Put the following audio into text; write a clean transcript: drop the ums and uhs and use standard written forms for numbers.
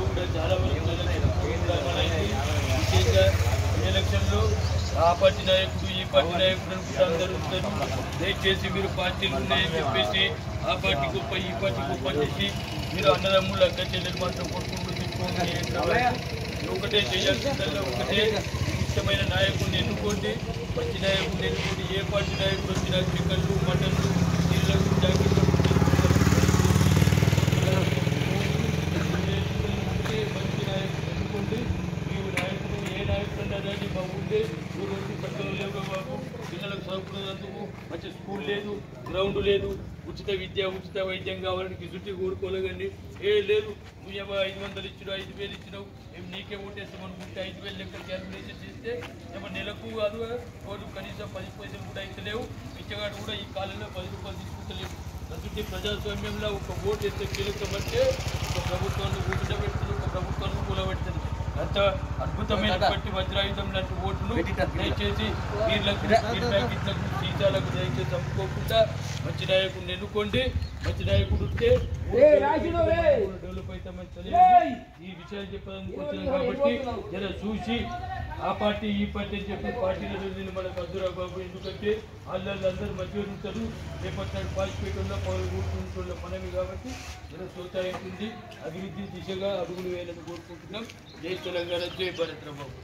కూడా చాలా వరకు ఎలక్షన్లో ఆ పార్టీ నాయకుడు ఈ పార్టీ నాయకుడు అనుకుంటే అందరూ ఉంటారు. దయచేసి మీరు పార్టీలు ఉన్నాయని చెప్పేసి ఆ పార్టీ గొప్ప ఈ పార్టీ గొప్ప చేసి మీరు అన్నదమ్ములు అక్క చెల్లెలు మాత్రం కొట్టుకుంటూ తిట్టుకోండి. ఒకటే చేయాల్సిందల్లా ఒకటే, ఇష్టమైన నాయకుడిని ఎన్నుకోండి, మంచి నాయకుడిని ఎన్నుకోండి. ఏ పార్టీ నాయకుడు వచ్చినా చికెన్లు మటన్లు నీళ్ళకు జాకెట్లు మంచి నాయకుడు ఎన్నుకోండి. మీరు నాయకుడు ఏ నాయకుడు అన్నారని మా ఊళ్ళే ఊరు పట్టణం లేవు బాబు, పిల్లలకు చదువుకునేందుకు మంచి స్కూల్ లేదు, గ్రౌండ్ లేదు, ఉచిత విద్య ఉచిత వైద్యం కావాలని చుట్టి కోరుకోలేదండి. ఏ లేదు, నువ్వు 500 ఇచ్చినావు 5,000 ఇచ్చినావు, మేము నీకే ఓటేస్తాం అనుకుంటే 5,000 లెక్క క్యాల్కులేషన్ చేస్తే ఏమో నెలకు కాదు రోజు కనీసం 10 పైసలు కూడా అయితలేవు. పిచ్చగాడు కూడా ఈ కాలంలో 10 రూపాయలు తీసుకుంటలేవు. అందుకే ప్రజాస్వామ్యంలో ఒక ఓటు ఎంత కీలకమంటే ఒక ప్రభుత్వాన్ని కూర్చోబెడుతుంది, ఒక ప్రభుత్వాన్ని కూలబెడుతుంది. అంత అద్భుతమైనటువంటి వజ్రాయుధం లాంటి ఓటును దయచేసి వీళ్ళకు సీతాలకు దయచేసి చంపుకోకుండా మంచి నాయకుడిని ఎన్నుకోండి. మంచి నాయకుడు ఉంటే డెవలప్ అవుతామని తెలియదు. ఈ విషయాలు చెప్పడానికి వచ్చాను కాబట్టి జర చూసి ఆ పార్టీ ఈ పార్టీ అని చెప్పి పార్టీలలో నేను మనకు అద్దురా బాబు. ఎందుకంటే వాళ్ళందరూ మధ్య ఉంటారు. రేపటి పార్టిపేటలో కూర్చుంటున్న మనవి కాబట్టి జర సోతాయించింది అభివృద్ధి దిశగా అడుగులు వేయాలని కోరుకుంటున్నాం. జై తెలంగాణ, జై భారత్ బాబు.